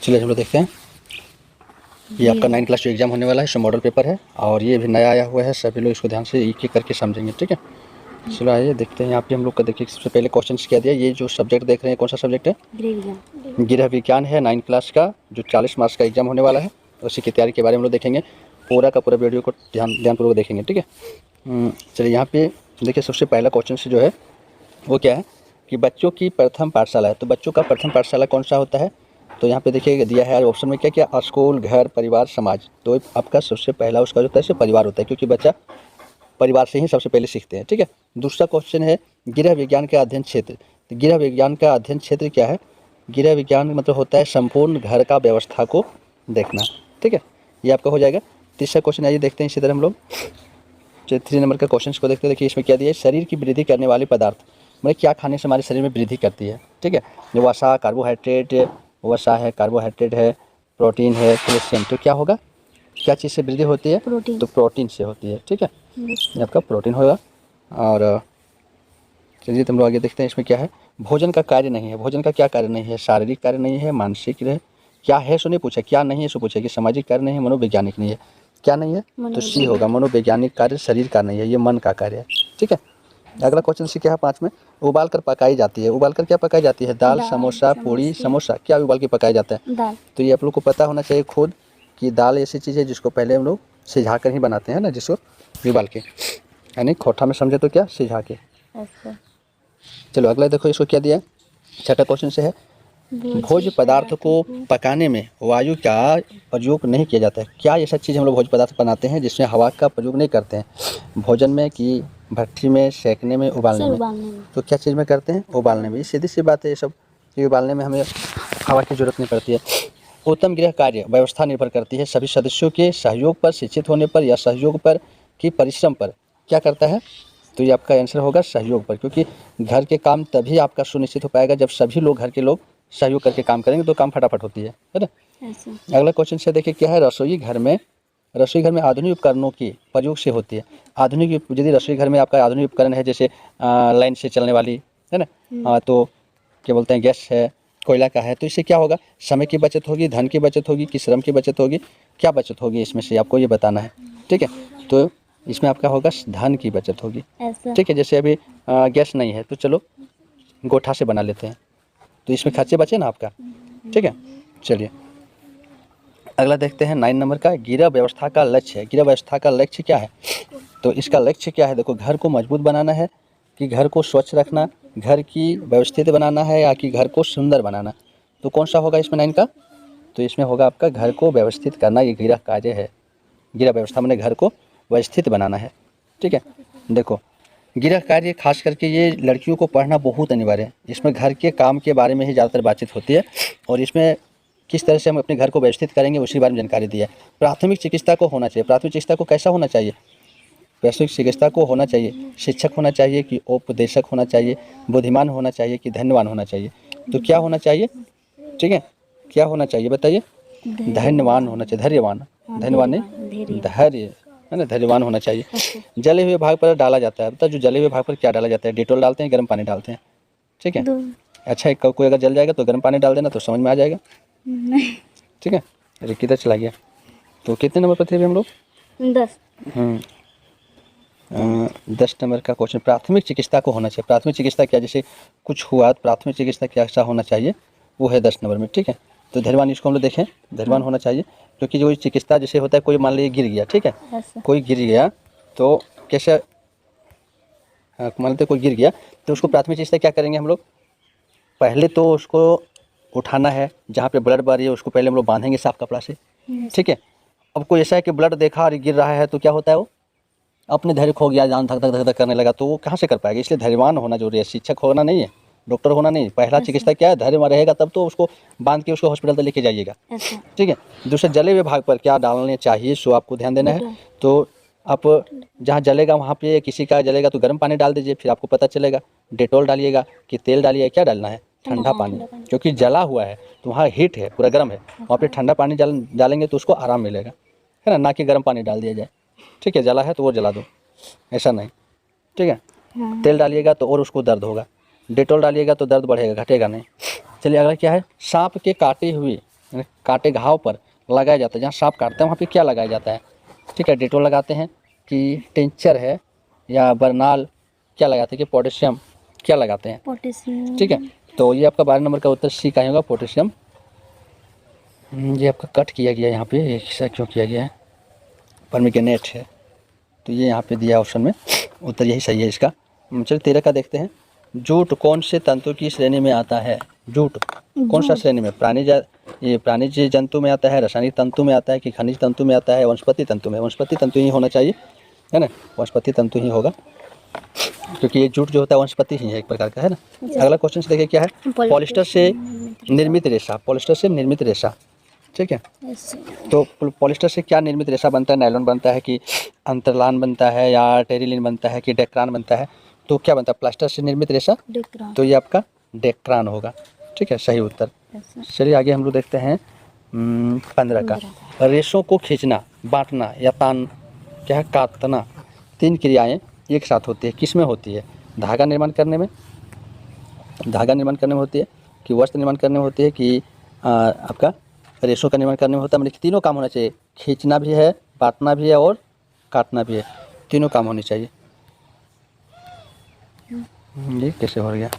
चलिए हम लोग देखते हैं। ये आपका 9 क्लास जो एग्जाम होने वाला है, इसमें मॉडल पेपर है और ये भी नया आया हुआ है। सभी लोग इसको ध्यान से एक एक करके समझेंगे, ठीक है। चलो आइए देखते हैं। यहाँ पे हम लोग का देखिए सबसे पहले क्वेश्चन क्या दिया। ये जो सब्जेक्ट देख रहे हैं कौन सा सब्जेक्ट है? गृह विज्ञान है। 9 क्लास का जो 40 मार्क्स का एग्जाम होने वाला है, उसी की तैयारी के बारे में हम लोग देखेंगे। पूरा का पूरा वीडियो को ध्यानपूर्वक देखेंगे, ठीक है। चलिए यहाँ पे देखिए सबसे पहला क्वेश्चन से जो है वो क्या है कि बच्चों की प्रथम पाठशाला है। तो बच्चों का प्रथम पाठशाला कौन सा होता है? तो यहाँ पे देखिए दिया है ऑप्शन में क्या क्या, स्कूल, घर, परिवार, समाज। तो आपका सबसे पहला उसका जो होता है परिवार होता है, क्योंकि बच्चा परिवार से ही सबसे पहले सीखते हैं, ठीक है। दूसरा क्वेश्चन है गृह विज्ञान का अध्ययन क्षेत्र। तो गृह विज्ञान का अध्ययन क्षेत्र क्या है? गृह विज्ञान मतलब होता है संपूर्ण घर का व्यवस्था को देखना, ठीक है। ये आपका हो जाएगा। तीसरा क्वेश्चन आइए देखते हैं। इसी तरह हम लोग 3 नंबर का क्वेश्चन को देखते हैं। देखिए इसमें क्या दिया है, शरीर की वृद्धि करने वाले पदार्थ। मतलब क्या खाने से हमारे शरीर में वृद्धि करती है, ठीक है। जो वसा, कार्बोहाइड्रेट, वसा है, कार्बोहाइड्रेट है, प्रोटीन है, कैल्शियम। तो क्या होगा, क्या चीज़ से वृद्धि होती है? प्रोटीन। तो प्रोटीन से होती है, ठीक है। ये आपका प्रोटीन होगा। और चलिए तो हम लोग आगे देखते हैं। इसमें क्या है, भोजन का कार्य नहीं है। भोजन का क्या कार्य नहीं है? शारीरिक कार्य नहीं है, मानसिक है। क्या है सो नहीं पूछा, क्या नहीं है सो पूछा कि सामाजिक कार्य नहीं है, मनोवैज्ञानिक नहीं है। क्या नहीं है? तो सी होगा, मनोवैज्ञानिक कार्य शरीर का नहीं है, ये मन का कार्य है, ठीक है। अगला क्वेश्चन सी क्या है 5 में, उबाल कर पकाई जाती है। उबाल कर क्या पकाई जाती है? दाल, समोसा, पूड़ी, समोसा। क्या उबाल के पकाया जाता है? दाल। तो ये आप लोग को पता होना चाहिए खुद कि दाल ऐसी चीज़ है जिसको पहले हम लोग सिझा कर ही बनाते हैं ना, जिसको उबाल के, यानी खोटा में समझे तो क्या, सिझा के। चलो अगला देखो, इसको क्या दिया है। छठा क्वेश्चन से है, भोज्य पदार्थ को पकाने में वायु का प्रयोग नहीं किया जाता है। क्या ऐसा चीज़ हम लोग भोज्य पदार्थ बनाते हैं जिसमें हवा का प्रयोग नहीं करते हैं? भोजन में कि भट्टी में, सेकने में, उबालने में। तो क्या चीज़ में करते हैं? उबालने में। ये सीधी सी बात है ये सब, कि उबालने में हमें हवा की जरूरत नहीं पड़ती है। उत्तम गृह कार्य व्यवस्था निर्भर करती है सभी सदस्यों के सहयोग पर, शिक्षित होने पर या सहयोग पर कि परिश्रम पर। क्या करता है? तो ये आपका आंसर होगा सहयोग पर, क्योंकि घर के काम तभी आपका सुनिश्चित हो पाएगा जब सभी लोग, घर के लोग सहयोग करके काम करेंगे तो काम फटाफट होती है ना। अगला क्वेश्चन से देखिए क्या है, रसोई घर में आधुनिक उपकरणों की प्रयोग से होती है। आधुनिक, यदि रसोई घर में आपका आधुनिक उपकरण है, जैसे लाइन से चलने वाली है ना, तो क्या बोलते हैं, गैस है, कोयला का है, तो इससे क्या होगा, समय की बचत होगी, धन की बचत होगी कि श्रम की बचत होगी? क्या बचत होगी इसमें से आपको ये बताना है, ठीक है। तो इसमें आपका होगा धन की बचत होगी, ठीक है। जैसे अभी गैस नहीं है तो चलो गोठा से बना लेते हैं, तो इसमें खर्चे बचे ना आपका, ठीक है। चलिए अगला देखते हैं 9 नंबर का, गृह व्यवस्था का लक्ष्य है। गृह व्यवस्था का लक्ष्य क्या है? तो इसका लक्ष्य क्या है? देखो, घर को मजबूत बनाना है कि घर को स्वच्छ रखना, घर की व्यवस्थित बनाना है या कि घर को सुंदर बनाना। तो कौन सा होगा इसमें 9 का? तो इसमें होगा आपका घर को व्यवस्थित करना, ये गृह कार्य है। गृह व्यवस्था मैंने घर को व्यवस्थित बनाना है, ठीक है। देखो गृह कार्य खास करके ये लड़कियों को पढ़ना बहुत अनिवार्य है। इसमें घर के काम के बारे में ही ज़्यादातर बातचीत होती है और इसमें किस तरह से हम अपने घर को व्यवस्थित करेंगे उसी बारे में जानकारी दी है। प्राथमिक चिकित्सा को होना चाहिए। प्राथमिक चिकित्सा को कैसा होना चाहिए? प्राथमिक चिकित्सा को होना चाहिए शिक्षक होना चाहिए कि उपदेशक होना चाहिए, बुद्धिमान होना चाहिए कि धन्यवान होना चाहिए? तो क्या होना चाहिए, ठीक है, क्या होना चाहिए बताइए? धन्यवान होना चाहिए, धैर्यवान, धन्यवान नहीं, धैर्य है ना, धैर्यवान होना चाहिए। जले हुए भाग पर डाला जाता है, बता जो जले हुए भाग पर क्या डाला जाता है? डेटॉल डालते हैं, गर्म पानी डालते हैं, ठीक है। अच्छा, कोई अगर जल जाएगा तो गर्म पानी डाल देना तो समझ में आ जाएगा, ठीक है। अरे किधर चला गया? तो कितने नंबर पर थे हम लोग? 10। 10 नंबर का क्वेश्चन, प्राथमिक चिकित्सा को होना चाहिए। प्राथमिक चिकित्सा क्या, जैसे कुछ हुआ प्राथमिक चिकित्सा क्या ऐसा होना चाहिए, वो है 10 नंबर में, ठीक है। तो धैर्यवान, इसको हम लोग देखें, धैर्यवान होना चाहिए, क्योंकि जो चिकित्सा जैसे होता है, कोई मान लीजिए गिर गया, ठीक है, कोई गिर गया तो कैसे, मान लेते कोई गिर गया तो उसको प्राथमिक चिकित्सा क्या करेंगे हम लोग? पहले तो उसको उठाना है, जहाँ पे ब्लड बह रही है उसको पहले हम लोग बांधेंगे साफ कपड़ा से, ठीक है। अब कोई ऐसा है कि ब्लड देखा और गिर रहा है तो क्या होता है, वो अपने धैर्य खो गया, जान धक धक धक धक करने लगा, तो वो कहाँ से कर पाएगा? इसलिए धैर्यवान होना जरूरी है। शिक्षक होना नहीं है, डॉक्टर होना नहीं। पहला चिकित्सा क्या है? धैर्य में रहेगा तब तो उसको बांध के उसको हॉस्पिटल तक लेके जाइएगा, ठीक है। दूसरे जले हुए भाग पर क्या डालने चाहिए, सो आपको ध्यान देना है। तो आप जहाँ जलेगा वहाँ पे किसी का जलेगा तो गर्म पानी डाल दीजिए, फिर आपको पता चलेगा। डेटॉल डालिएगा कि तेल डालिएगा, क्या डालना है? ठंडा पानी, क्योंकि जला हुआ है तो वहाँ हीट है, पूरा गर्म है, वहाँ पे ठंडा पानी डालेंगे तो उसको आराम मिलेगा, है ना, ना कि गर्म पानी डाल दिया जाए, ठीक है। जला है तो वो जला दो, ऐसा नहीं, ठीक है। तेल डालिएगा तो और उसको दर्द होगा, डेटॉल डालिएगा तो दर्द बढ़ेगा, घटेगा नहीं। चलिए अगला क्या है, सांप के काटे हुए काटे घाव पर लगाया जाता है, जहाँ सांप काटते हैं वहाँ पे क्या लगाया जाता है? ठीक है, डेटोल लगाते हैं कि टिंचर है या बर्नाल क्या लगाते हैं कि पोटेशियम क्या लगाते हैं? पोटेशियम। ठीक है, तो ये आपका 12 नंबर का उत्तर सी का ही होगा, पोटेशियम। ये आपका कट किया गया यहाँ पे, ऐसा क्यों किया गया है? परमिंगनेट है, तो ये यहाँ पे दिया ऑप्शन में, उत्तर यही सही है इसका। चलिए 13 का देखते हैं। जूट कौन से तंतु की श्रेणी में आता है? जूट कौन सा श्रेणी में? ये प्राणिज जंतु में आता है, रासायनिक तंतु में आता है कि खनिज तंतु में आता है, वनस्पति तंतु में? वनस्पति तंतु ही होना चाहिए, है ना, वनस्पति तंतु ही होगा, क्योंकि ये जूट जो होता है वनस्पति ही है एक प्रकार का, है ना। अगला क्वेश्चन से देखिए क्या है? पॉलिस्टर से निर्मित रेशा, पॉलिस्टर से निर्मित रेशा, ठीक है, तो पॉलिस्टर से क्या निर्मित रेशा बनता है? नायलॉन बनता है कि अंतरलान बनता है या टेरिलिन बनता है कि डेक्रान बनता है? तो क्या बनता है प्लास्टर से निर्मित रेशा? तो ये आपका डेक्रान होगा, ठीक है, सही उत्तर। चलिए आगे हम लोग देखते हैं 15 का। रेशों को खींचना, बांटना या तान क्या है? काटना, 3 क्रियाएं एक साथ होती है, किस में होती है? धागा निर्माण करने में, धागा निर्माण करने में होती है कि वस्त्र निर्माण करने में होती है कि आपका रेशों का निर्माण करने में होता है? मतलब तीनों काम होना चाहिए, खींचना भी है, बांटना भी है और काटना भी है, तीनों काम होने चाहिए। ये कैसे हो गया?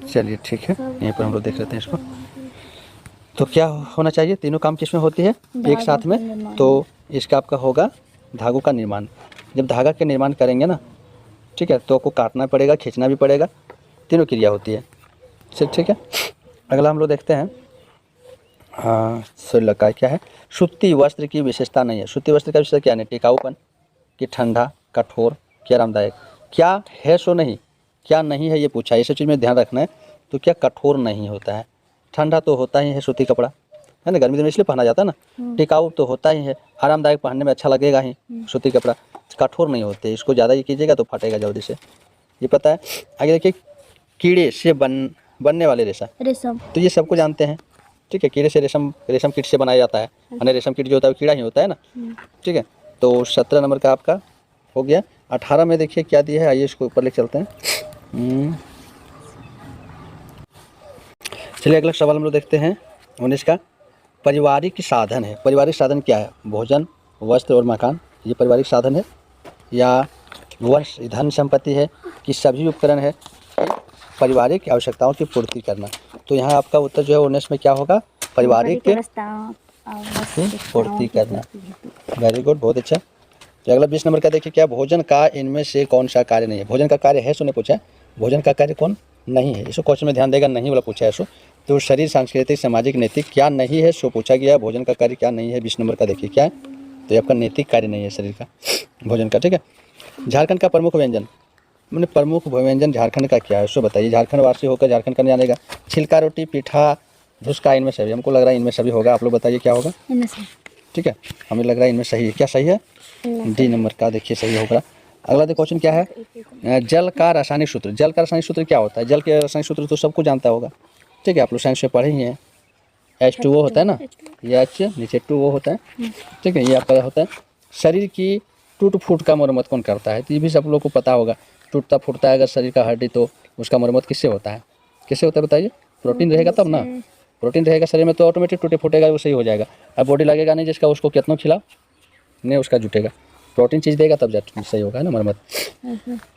चलिए ठीक है, यहीं पर हम लोग देख लेते हैं इसको। तो क्या होना चाहिए? तीनों काम किस में होती है? एक साथ में, तो इसका आपका होगा धागों का निर्माण। जब धागा के निर्माण करेंगे ना, ठीक है, तो आपको काटना पड़ेगा, खींचना भी पड़ेगा, तीनों क्रिया होती है। चल ठीक है, अगला हम लोग देखते हैं। हाँ, 16 का क्या है? सूती वस्त्र की विशेषता नहीं है। सूती वस्त्र का विशेषता क्या है? टिकाऊपन कि ठंडा, कठोर कि आरामदायक? क्या है सो नहीं, क्या नहीं है ये पूछा है, इस चीज़ में ध्यान रखना है। तो क्या कठोर नहीं होता है, ठंडा तो होता ही है सूती कपड़ा, है ना, गर्मी दिन में इसलिए पहना जाता है ना। टिकाऊ तो होता ही है, आरामदायक पहनने में अच्छा लगेगा ही सूती कपड़ा। कठोर नहीं होते, इसको ज़्यादा ये कीजिएगा तो फटेगा जल्दी से, ये पता है। आगे देखिए, कीड़े से बनने वाले रेशा, रेशम, तो ये सबको जानते हैं, ठीक है, कीड़े से रेशम कीट से बनाया जाता है, यानी रेशम कीट जो होता है वो कीड़ा ही होता है ना, ठीक है। तो 17 नंबर का आपका हो गया। 18 में देखिए क्या दिया है, आइए इसको ऊपर लेके चलते हैं। चलिए अगला सवाल हम लोग देखते हैं 19 का। पारिवारिक साधन है, पारिवारिक साधन क्या है? भोजन, वस्त्र और मकान, ये पारिवारिक साधन है, या वंश धन संपत्ति है कि सभी उपकरण है? पारिवारिक आवश्यकताओं की पूर्ति करना। तो यहाँ आपका उत्तर जो है 19 में क्या होगा? पारिवारिक पूर्ति करना। वेरी गुड, बहुत अच्छा। तो अगला 20 नंबर का देखिए क्या? भोजन का इनमें से कौन सा कार्य नहीं है? भोजन का कार्य है सो ने पूछा है, भोजन का कार्य कौन नहीं है? इसको क्वेश्चन में ध्यान देगा, नहीं वाला पूछा है सो। तो शरीर, सांस्कृतिक, सामाजिक, नैतिक क्या नहीं है सो पूछा गया है। भोजन का कार्य क्या नहीं है? 20 नंबर का देखिए क्या है? तो ये आपका नैतिक कार्य नहीं है शरीर का, भोजन का, ठीक है। झारखंड का प्रमुख व्यंजन, मैंने प्रमुख व्यंजन झारखंड का क्या है उसको बताइए। झारखंड वासी होकर झारखंड का नहीं जानेगा। छिलका रोटी, पीठा, धुसका, इनमें सभी, हमको लग रहा है इनमें सभी होगा, आप लोग बताइए क्या होगा? ठीक है, हमें लग रहा है इनमें सही है। क्या सही है? डी नंबर का देखिए सही होगा। अगला देखो क्वेश्चन क्या है? जल का रासायनिक सूत्र, जल का रासायनिक सूत्र क्या होता है? जल के रासायनिक सूत्र तो सबको जानता होगा, ठीक है, आप लोग साइंस में पढ़े ही हैं। H2O होता है ना, ये H नीचे 2O होता है, ठीक है, ये आपका होता है। शरीर की टूट फूट का मरम्मत कौन करता है? तो ये भी सब लोग को पता होगा। टूटता फूटता है अगर शरीर का हड्डी तो उसका मरम्मत किससे होता है? किससे होता है बताइए? प्रोटीन रहेगा तब ना, प्रोटीन रहेगा शरीर में तो ऑटोमेटिक टूटे फूटेगा, वो सही हो जाएगा। अब बॉडी लगेगा नहीं जिसका, उसको कितना खिलाओ नहीं उसका जुटेगा। प्रोटीन चीज़ देगा तब जाकर सही होगा ना मरम्मत।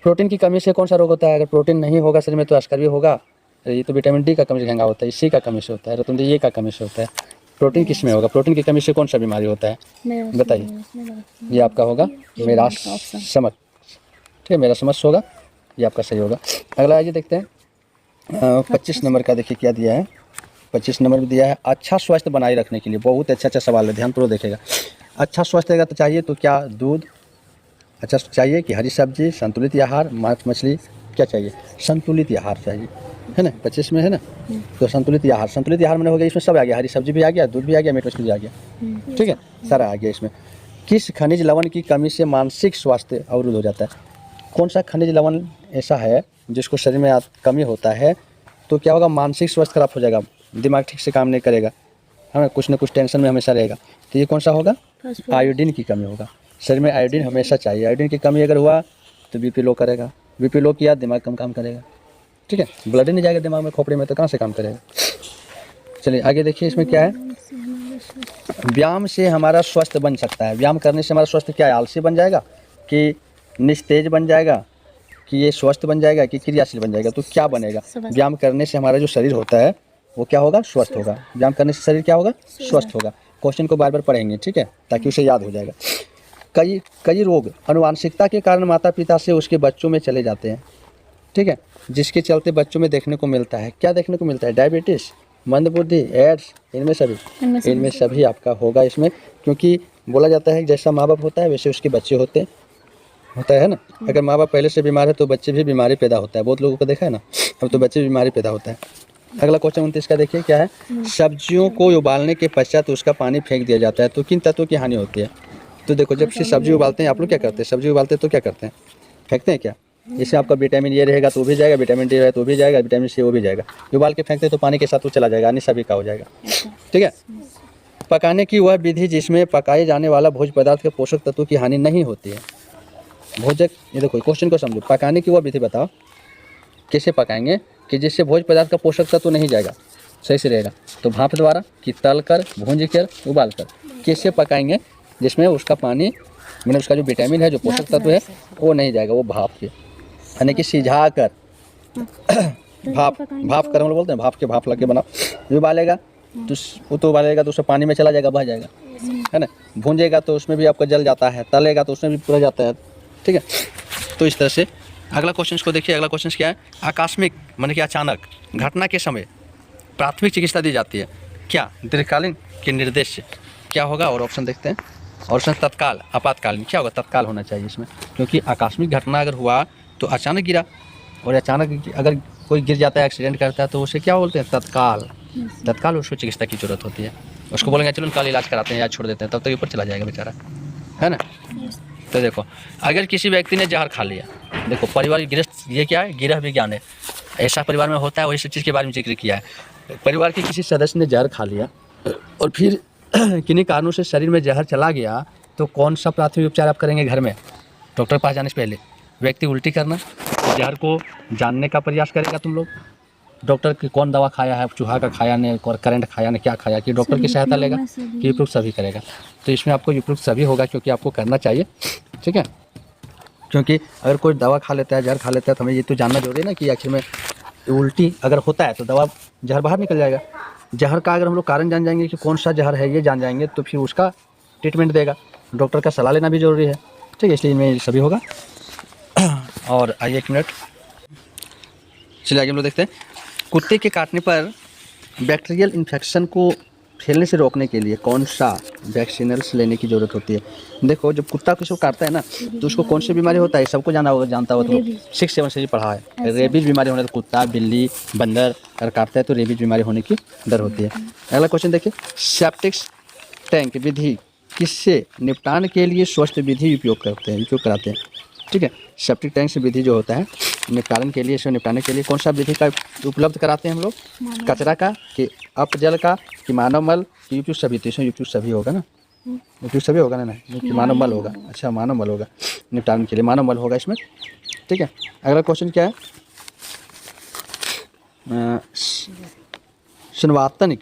प्रोटीन की कमी से कौन सा रोग होता है? अगर प्रोटीन नहीं होगा शरीर में तो अस्कर भी होगा। ये तो विटामिन डी का कमी से गंगा होता है, इसी का कमी से होता है, रतन ये का कमी से होता है। प्रोटीन किस में होगा? प्रोटीन की कमी से कौन सा बीमारी होता है बताइए? ये आपका होगा मेरा समझ, ठीक है, मेरा समझ होगा, ये आपका सही होगा। अगला आइए देखते हैं 25 नंबर का देखिए क्या दिया है। 25 नंबर में दिया है अच्छा स्वास्थ्य बनाए रखने के लिए। बहुत अच्छा सवाल है, ध्यानपूर्वक देखेगा। अच्छा स्वास्थ्य रहेगा तो चाहिए तो क्या? दूध अच्छा चाहिए कि हरी सब्जी, संतुलित आहार, मांस मछली, क्या चाहिए? संतुलित आहार चाहिए, है ना, 25 में है ना। तो संतुलित आहार, संतुलित आहार में हो गया, इसमें सब आ गया, हरी सब्जी भी आ गया, दूध भी आ गया, मीट मछली भी आ गया, ठीक है, सारा आ गया इसमें। किस खनिज लवण की कमी से मानसिक स्वास्थ्य अवरुद्ध हो जाता है? कौन सा खनिज लवण ऐसा है जिसको शरीर में कमी होता है तो क्या होगा? मानसिक स्वास्थ्य खराब हो जाएगा, दिमाग ठीक से काम नहीं करेगा, हमें कुछ ना कुछ टेंशन में हमेशा रहेगा। तो ये कौन सा होगा? आयोडीन की कमी होगा। शरीर में आयोडीन हमेशा चाहिए, आयोडीन की कमी अगर हुआ तो बीपी लो करेगा, बीपी लो किया दिमाग कम काम करेगा, ठीक है, ब्लड ही नहीं जाएगा दिमाग में, खोपड़ी में, तो कहाँ से काम करेगा। चलिए आगे देखिए इसमें क्या है, व्यायाम से हमारा स्वास्थ्य बन सकता है। व्यायाम करने से हमारा स्वास्थ्य क्या है, आलसी बन जाएगा कि निस्तेज बन जाएगा कि ये स्वस्थ बन जाएगा कि क्रियाशील बन जाएगा, तो क्या बनेगा? व्यायाम करने से हमारा जो शरीर होता है वो क्या होगा, स्वस्थ होगा। व्यायाम करने से शरीर क्या होगा, स्वस्थ होगा। क्वेश्चन को बार बार पढ़ेंगे, ठीक है, ताकि उसे याद हो जाएगा। कई रोग अनुवांशिकता के कारण माता पिता से उसके बच्चों में चले जाते हैं, ठीक है, जिसके चलते बच्चों में देखने को मिलता है। क्या देखने को मिलता है? डायबिटीज़, मंदबुद्धि, एड्स, इनमें सभी आपका होगा इसमें, क्योंकि बोला जाता है कि जैसा माँ बाप होता है वैसे उसके बच्चे होता है ना। अगर माँ बाप पहले से बीमार है तो बच्चे भी बीमारी पैदा होता है। बहुत लोगों को देखा है ना, अब तो बच्चे बीमारी पैदा होता है। अगला क्वेश्चन 29 का देखिए क्या है, सब्जियों को उबालने के पश्चात उसका पानी फेंक दिया जाता है तो किन तत्वों की हानि होती है? तो देखो, जब से सब्जी उबालते हैं, आप लोग क्या करते हैं, सब्जी उबालते हैं तो क्या करते हैं, फेंकते हैं क्या? इससे आपका विटामिन ए रहेगा तो वो भी जाएगा, विटामिन डी रहेगा तो वो भी जाएगा, विटामिन सी वो भी जाएगा। उबाल के फेंकते तो पानी के साथ वो चला जाएगा, अन्य सभी का हो जाएगा, ठीक है। पकाने की वह विधि जिसमें पकाए जाने वाला भोज्य पदार्थ के पोषक तत्वों की हानि नहीं होती है। भोजक, ये देखो क्वेश्चन को समझो, पकाने की वह विधि बताओ, कैसे पकाएंगे कि जिससे भोज्य पदार्थ का पोषक तत्व नहीं जाएगा, सही से रहेगा। तो भाप द्वारा कि तल कर, भूंज कर, उबाल कर, कैसे पकाएंगे जिसमें उसका पानी, मतलब उसका जो विटामिन है, जो पोषक तत्व है वो नहीं जाएगा, वो भाप के, यानी कि सिझा कर भाप कर हम लोग बोलते हैं, भाप लगे बनाओ। उबालेगा तो वो तो उबालेगा तो उससे पानी में चला जाएगा, बह जाएगा, है ना। भूंजेगा तो उसमें भी आपका जल जाता है, तलेगा तो उसमें भी पूरा जाता है, ठीक है। तो इस तरह से अगला क्वेश्चन को देखिए। अगला क्वेश्चन क्या है, आकस्मिक माने कि अचानक घटना के समय प्राथमिक चिकित्सा दी जाती है, क्या दीर्घकालीन के निर्देश से क्या होगा? और ऑप्शन देखते हैं। ऑप्शन तत्काल, आपातकालीन। क्या होगा? तत्काल होना चाहिए इसमें, क्योंकि आकस्मिक घटना अगर हुआ तो अचानक गिरा, और अचानक अगर कोई गिर जाता है, एक्सीडेंट करता है, तो उसे क्या बोलते हैं? तत्काल उसको चिकित्सा की जरूरत होती है। उसको बोलेंगे चलो कल इलाज कराते हैं या छोड़ देते हैं, तब तक ऊपर चला जाएगा बेचारा, है ना। तो देखो, अगर किसी व्यक्ति ने जहर खा लिया, देखो परिवार गृहस्थ, ये क्या है, गृह विज्ञान है, ऐसा परिवार में होता है, वही सब चीज़ के बारे में जिक्र किया है। परिवार के किसी सदस्य ने जहर खा लिया और फिर किन्हीं कारणों से शरीर में जहर चला गया, तो कौन सा प्राथमिक उपचार आप करेंगे घर में? डॉक्टर के पास जाने से पहले व्यक्ति उल्टी करना, जहर को जानने का प्रयास करेगा तुम लोग, डॉक्टर की कौन दवा खाया है, चूहा का खाया ने, और करंट खाया ने, क्या खाया, कि डॉक्टर की सहायता लेगा कि उपयुक्त सभी करेगा। तो इसमें आपको उपयुक्त सभी होगा, क्योंकि आपको करना चाहिए, ठीक है। क्योंकि अगर कोई दवा खा लेता है, जहर खा लेता है, तो हमें ये तो जानना जरूरी है ना कि आखिर में उल्टी अगर होता है तो दवा जहर बाहर निकल जाएगा। जहर का अगर हम लोग कारण जान जाएंगे कि कौन सा जहर है, ये जान जाएंगे, तो फिर उसका ट्रीटमेंट देगा। डॉक्टर का सलाह लेना भी ज़रूरी है, ठीक है, इसलिए इनमें सभी होगा। और आइए 1 मिनट, चलिए आगे हम लोग देखते हैं। कुत्ते के काटने पर बैक्टीरियल इन्फेक्शन को फैलने से रोकने के लिए कौन सा वैक्सीनल्स लेने की ज़रूरत होती है? देखो, जब कुत्ता किसी को काटता है ना, तो उसको कौन सी बीमारी होता है, सबको जानता होगा, तो 6-7 से पढ़ा है। रेबीज बीमारी होने, तो कुत्ता, बिल्ली, बंदर अगर काटता है तो रेबीज बीमारी होने की डर होती है। अगला क्वेश्चन देखिए, सेप्टिक टैंक विधि किससे निपटान के लिए स्वस्थ विधि उपयोग कराते हैं, ठीक है। सेप्टिक टैंक से विधि जो होता है निपटान के लिए, इसको निपटाने के लिए कौन सा विधि का उपलब्ध कराते हैं हम लोग? कचरा का कि अपजल का कि मानव मल कि उपयुक्त सभी? तो इसमें उपयुक्त सभी होगा ना, उपयुक्त सभी होगा ना, कि मानव मल होगा। अच्छा, मानव मल होगा, निपटान के लिए मानव मल होगा इसमें, ठीक है। अगला क्वेश्चन क्या है, संवातन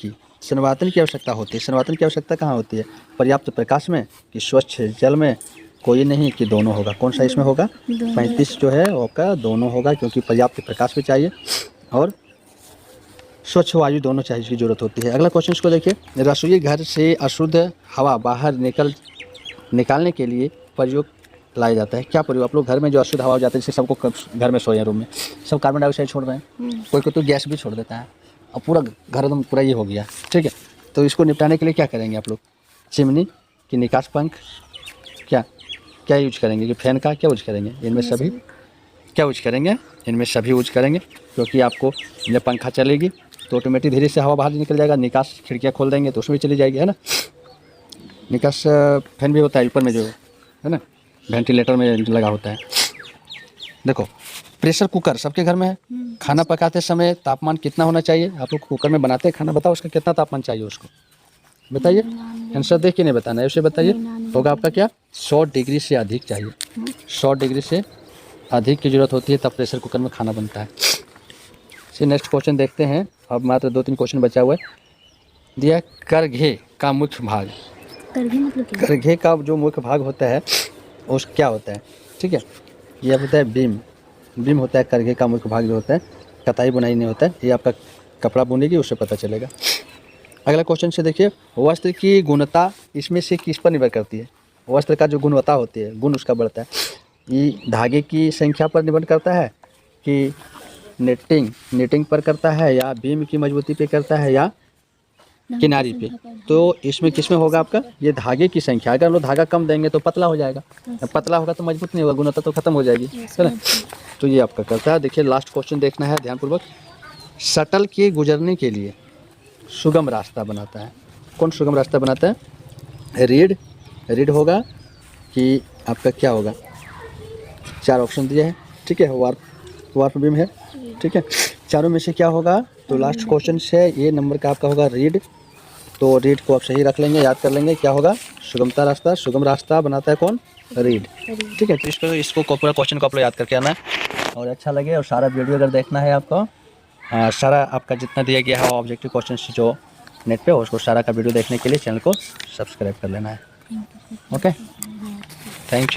की आवश्यकता होती है। संवातन की आवश्यकता कहाँ होती है? पर्याप्त प्रकाश में कि स्वच्छ जल में? कोई नहीं कि दोनों होगा। कौन सा इसमें होगा? 35 जो है आपका दोनों होगा, क्योंकि पर्याप्त प्रकाश भी चाहिए और स्वच्छ वायु दोनों चाहिए की जरूरत होती है। अगला क्वेश्चन इसको देखिए, रसोई घर से अशुद्ध हवा बाहर निकालने के लिए प्रयोग लाया जाता है। क्या प्रयोग? आप लोग घर में जो अशुद्ध हवा हो जाता है, जैसे सबको घर में सोए रूम में सब कार्बन डाइऑक्साइड छोड़ रहे हैं, कोई तो गैस भी छोड़ देता है, और पूरा घर एकदम पूरा ये हो गया, ठीक है। तो इसको निपटाने के लिए क्या करेंगे आप लोग? चिमनी कि निकास पंख, क्या यूज करेंगे? कि फैन का क्या यूज करेंगे? इनमें सभी क्या यूज करेंगे? इनमें सभी यूज करेंगे, क्योंकि आपको जब पंखा चलेगी तो ऑटोमेटिक धीरे से हवा बाहर निकल जाएगा। निकास खिड़कियाँ खोल देंगे तो उसमें चली जाएगी, है ना। निकास फैन भी होता है ऊपर में, जो है ना, वेंटिलेटर में लगा होता है। देखो, प्रेशर कुकर सबके घर में है। खाना पकाते समय तापमान कितना होना चाहिए? आप लोग कुकर में बनाते हैं खाना, बताओ उसका कितना तापमान चाहिए उसको, बताइए। आंसर देख के नहीं बताना है, उसे बताइए। होगा आपका क्या? 100 डिग्री से अधिक चाहिए, 100 डिग्री से अधिक की ज़रूरत होती है, तब प्रेशर कुकर में खाना बनता है। चलिए नेक्स्ट क्वेश्चन देखते हैं। अब मात्र 2-3 क्वेश्चन बचा हुआ है। दिया करघे का मुख्य भाग। करघे मतलब क्या? करघे का जो मुख्य भाग होता है उस क्या होता है, ठीक है। ये होता है बीम, बीम होता है करघे का मुख्य भाग जो होता है, कताई बुनाई नहीं होता है। ये आपका कपड़ा बुनेगी उससे पता चलेगा। अगला क्वेश्चन से देखिए, वस्त्र की गुणवत्ता इसमें से किस पर निर्भर करती है। वस्त्र का जो गुणवत्ता होती है, गुण उसका बढ़ता है, ये धागे की संख्या पर निर्भर करता है कि निटिंग पर करता है, या बीम की मजबूती पे करता है, या किनारी पे। तो इसमें किस में होगा आपका, ये धागे की संख्या। अगर हम लोग धागा कम देंगे तो पतला हो जाएगा, पतला होगा तो मजबूत नहीं होगा, गुणवत्ता तो खत्म हो जाएगी, है ना। तो ये आपका करता है। देखिए लास्ट क्वेश्चन देखना है ध्यानपूर्वक। शटल के गुजरने के लिए सुगम रास्ता बनाता है। कौन सुगम रास्ता बनाता है? रीढ़ होगा कि आपका क्या होगा, 4 ऑप्शन दिए हैं, ठीक है। वार्प बीम है, ठीक है। चारों में से क्या होगा, तो लास्ट क्वेश्चन से ये नंबर का आपका होगा रीढ़। तो रीढ़ को आप सही रख लेंगे, याद कर लेंगे, क्या होगा, सुगम रास्ता बनाता है कौन, रीढ़, ठीक है। तो इसको पूरा क्वेश्चन को आप लोग याद करके आना है। और अच्छा लगे और सारा वीडियो अगर देखना है आपको, सारा आपका जितना दिया गया है ऑब्जेक्टिव क्वेश्चन जो नेट पे, उसको सारा का वीडियो देखने के लिए चैनल को सब्सक्राइब कर लेना है। Okay, thank you.